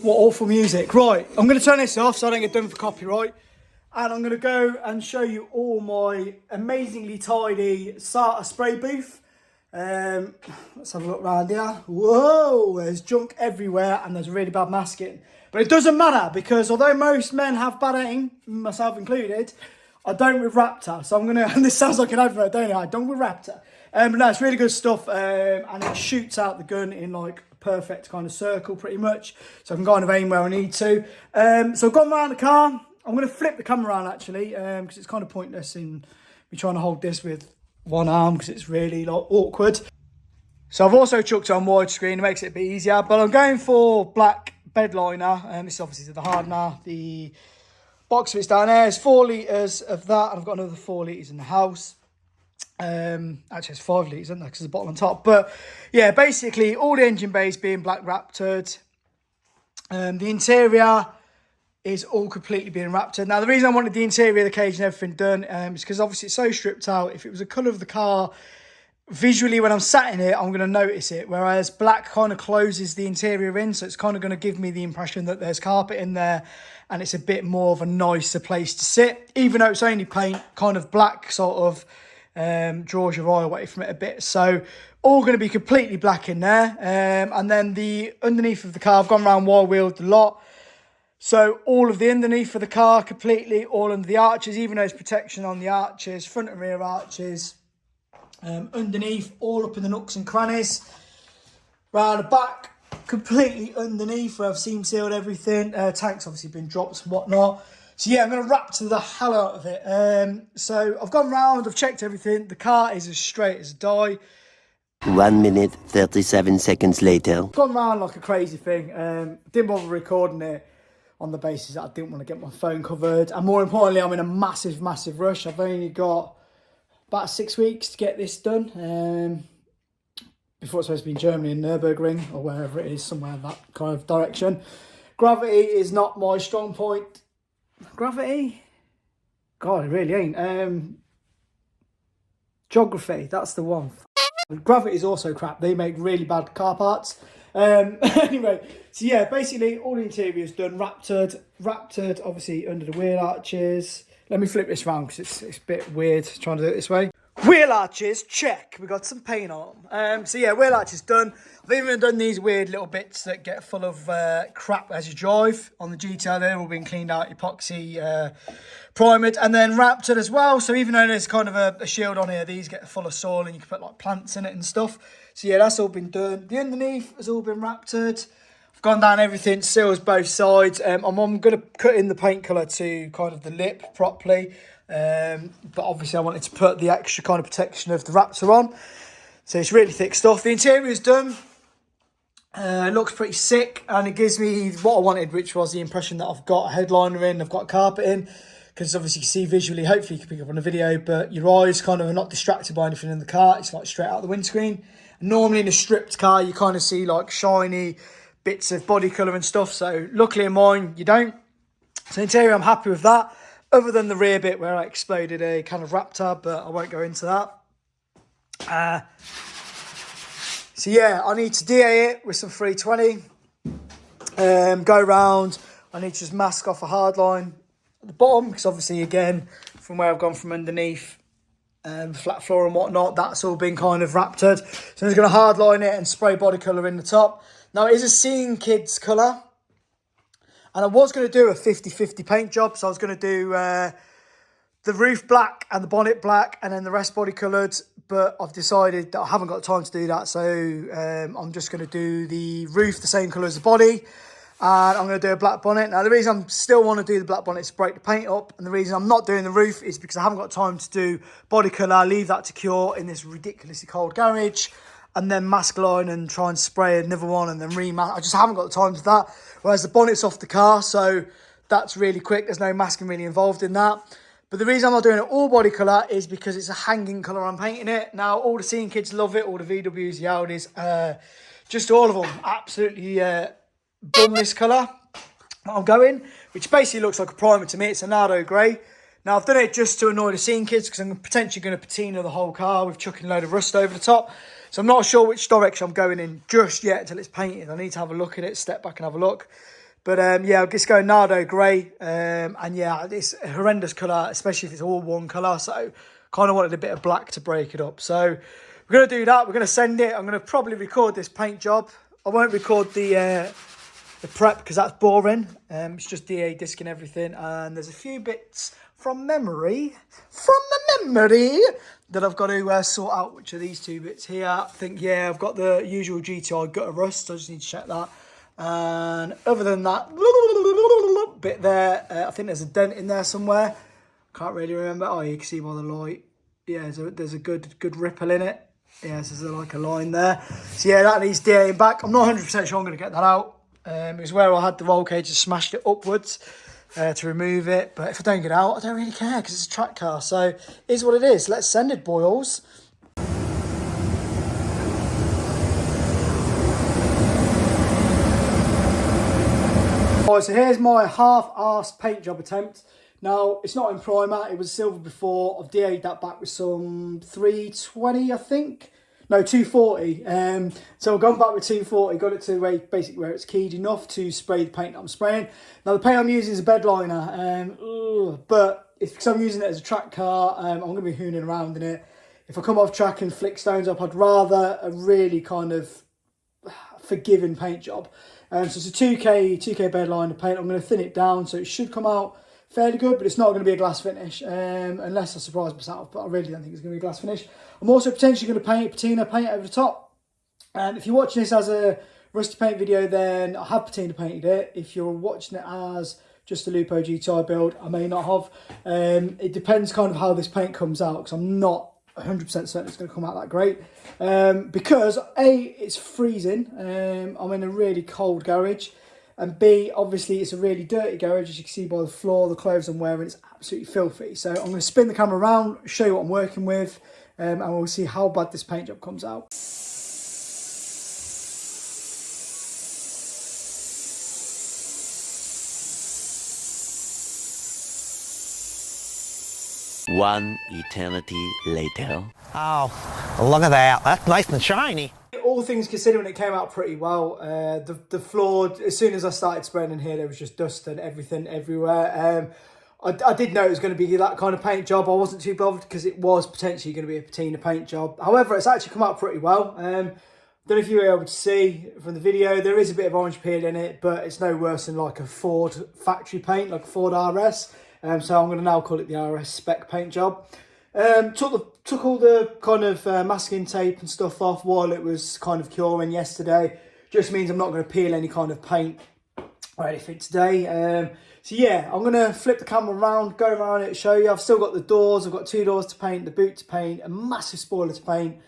What awful music. Right, I'm going to turn this off so I don't get done for copyright. And I'm going to go and show you all my amazingly tidy SATA spray booth. Let's have a look around here. Whoa, there's junk everywhere and there's really bad masking. But it doesn't matter because although most men have bad aim, myself included, I don't with Raptor. So I'm going to, and this sounds like an advert, don't it? I don't with Raptor. But no, it's really good stuff. And it shoots out the gun in like a perfect kind of circle pretty much. So I can kind of aim where I need to. So I've gone around the car. I'm going to flip the camera around actually because it's kind of pointless in me trying to hold this with one arm because it's really like awkward. So I've also chucked it on widescreen. It makes it a bit easier. But I'm going for black bed liner. This is obviously the hardener. The box of it's down there. It's 4 litres of that. And I've got another 4 litres in the house. Actually it's 5 litres, isn't there? Because there's a bottle on top. But yeah, basically all the engine bays being black Raptored. The interior is all completely being Raptored. Now, the reason I wanted the interior, the cage and everything done is because obviously it's so stripped out. If it was the colour of the car, visually when I'm sat in it, I'm going to notice it. Whereas black kind of closes the interior in, so it's kind of going to give me the impression that there's carpet in there and it's a bit more of a nicer place to sit. Even though it's only paint, kind of black sort of draws your eye away from it a bit. So all going to be completely black in there. And then the underneath of the car, I've gone around wide-wheeled a lot. So all of the underneath of the car completely, all under the arches, even though there's protection on the arches, front and rear arches, underneath, all up in the nooks and crannies. Round the back, completely underneath where I've seam sealed everything. Tanks obviously been dropped and whatnot. So yeah, I'm going to Raptor the hell out of it. So I've gone round, I've checked everything. The car is as straight as a die. 1 minute, 37 seconds later. I've gone round like a crazy thing. Didn't bother recording it on the basis that I didn't want to get my phone covered. And more importantly, I'm in a massive, massive rush. I've only got about 6 weeks to get this done. Before it's supposed to be in Germany, in Nurburgring, or wherever it is, somewhere in that kind of direction. Gravity is not my strong point. Gravity? God, it really ain't. Geography, that's the one. Gravity is also crap. They make really bad car parts. Anyway, so yeah, basically all the interior is done, Raptored, obviously under the wheel arches. Let me flip this round because it's a bit weird trying to do it this way. Wheel arches, check. We got some paint on them. So yeah, wheel arches done. I've even done these weird little bits that get full of crap as you drive on the GTI. They've all been cleaned out, epoxy primed, and then Raptored as well. So even though there's kind of a shield on here, these get full of soil and you can put like plants in it and stuff. So yeah, that's all been done. The underneath has all been Raptored. I've gone down everything, seals both sides. I'm going to cut in the paint colour to kind of the lip properly. But obviously I wanted to put the extra kind of protection of the Raptor on. So it's really thick stuff. The interior is done. It looks pretty sick and it gives me what I wanted, which was the impression that I've got a headliner in, I've got carpet in. Because obviously you can see visually, hopefully you can pick up on the video, but your eyes kind of are not distracted by anything in the car. It's like straight out the windscreen. And normally in a stripped car, you kind of see like shiny bits of body colour and stuff. So luckily in mine, you don't. So interior, I'm happy with that. Other than the rear bit where I exploded a kind of Raptor, but I won't go into that. So yeah, I need to DA it with some 320. Go round. I need to just mask off a hard line at the bottom because obviously again, from where I've gone from underneath, flat floor and whatnot, that's all been kind of Raptored. So I'm just going to hardline it and spray body colour in the top. Now it is a Seeing Kids colour. And I was going to do a 50-50 paint job. So I was going to do the roof black and the bonnet black and then the rest body coloured. But I've decided that I haven't got time to do that. So I'm just going to do the roof the same colour as the body. And I'm going to do a black bonnet. Now the reason I still want to do the black bonnet is to break the paint up. And the reason I'm not doing the roof is because I haven't got time to do body colour. Leave that to cure in this ridiculously cold garage. And then mask line and try and spray another one and then remask. I just haven't got the time for that. Whereas the bonnet's off the car, so that's really quick. There's no masking really involved in that. But the reason I'm not doing it all body colour is because it's a hanging colour I'm painting it. Now, all the Seeing Kids love it, all the VWs, the Audis, just all of them absolutely bum this colour that I'm going, which basically looks like a primer to me. It's a Nardo grey. Now, I've done it just to annoy the Seeing Kids because I'm potentially going to patina the whole car with chucking a load of rust over the top. So I'm not sure which direction I'm going in just yet until it's painted. I need to have a look at it, step back and have a look. But yeah, I'll just go Nardo grey. And yeah, it's a horrendous colour, especially if it's all one colour. So kind of wanted a bit of black to break it up. So we're going to do that. We're going to send it. I'm going to probably record this paint job. I won't record the prep because that's boring. It's just DA disking everything. And there's a few bits from memory, that I've got to sort out, which are these two bits here. I think, yeah, I've got the usual GTI gutter rust. I just need to check that. And other than that, bit there, I think there's a dent in there somewhere. Can't really remember. Oh, you can see by the light. Yeah, there's a good ripple in it. Yeah, so there's like a line there. So yeah, that needs DAing back. I'm not 100% sure I'm going to get that out. It was where I had the roll cage and smashed it upwards to remove it. But if I don't get it out, I don't really care because it's a track car. So it is what it is. Let's send it, boys. Alright, so here's my half-arsed paint job attempt. Now, it's not in primer, it was silver before. I've DA'd that back with some 320, I think. No, 240. So I've gone back with 240, got it to basically where it's keyed enough to spray the paint that I'm spraying. Now, the paint I'm using is a bed liner, but it's because I'm using it as a track car. I'm going to be hooning around in it. If I come off track and flick stones up, I'd rather a really kind of forgiving paint job. So it's a 2K bed liner paint. I'm going to thin it down, so it should come out fairly good, but it's not going to be a glass finish, unless I surprise myself, but I really don't think it's going to be a glass finish. I'm also potentially going to paint patina paint over the top. If you're watching this as a rusty paint video, then I have patina painted it. If you're watching it as just a Lupo GTI build, I may not have. It depends kind of how this paint comes out, because I'm not 100% certain it's going to come out that great. Because A, it's freezing. I'm in a really cold garage. And B, obviously, it's a really dirty garage, as you can see by the floor, the clothes I'm wearing, it's absolutely filthy. So I'm going to spin the camera around, show you what I'm working with, and we'll see how bad this paint job comes out. One eternity later. Oh, look at that. That's nice and shiny. All things considering, it came out pretty well. The floor, as soon as I started spraying in here, there was just dust and everything everywhere. I did know it was going to be that kind of paint job. I wasn't too bothered because it was potentially going to be a patina paint job. However, it's actually come out pretty well. Don't know if you were able to see from the video, there is a bit of orange peel in it, but it's no worse than like a Ford factory paint, like a Ford RS. So I'm going to now call it the RS spec paint job. Took all the kind of masking tape and stuff off while it was kind of curing yesterday. Just means I'm not going to peel any kind of paint or anything today. So yeah, I'm going to flip the camera around, go around it, show you. I've still got the doors. I've got 2 doors to paint, the boot to paint, a massive spoiler to paint.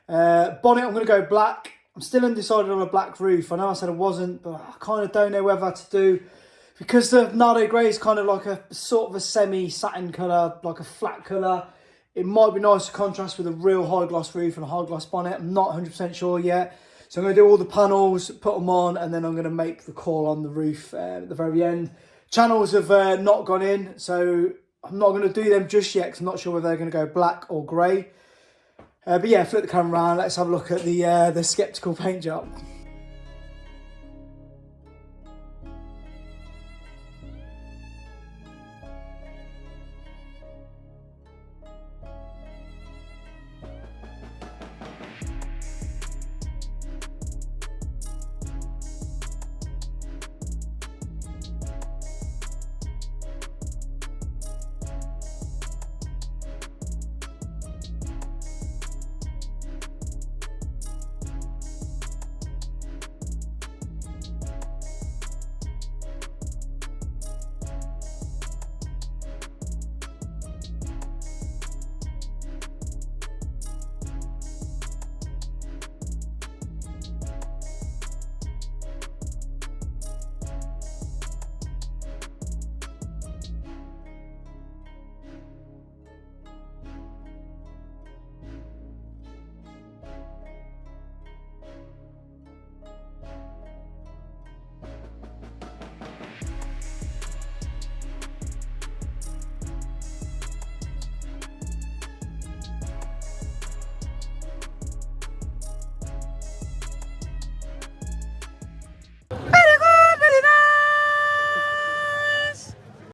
Bonnet, I'm going to go black. I'm still undecided on a black roof. I know I said I wasn't, but I kind of don't know whether to do, because the Nardo grey is kind of like a sort of a semi-satin colour, like a flat colour. It might be nice to contrast with a real high gloss roof and a high gloss bonnet. I'm not 100% sure yet. So I'm going to do all the panels, put them on, and then I'm going to make the call on the roof at the very end. Channels have not gone in, so I'm not going to do them just yet because I'm not sure whether they're going to go black or grey. But yeah, flip the camera around. Let's have a look at the skeptical paint job.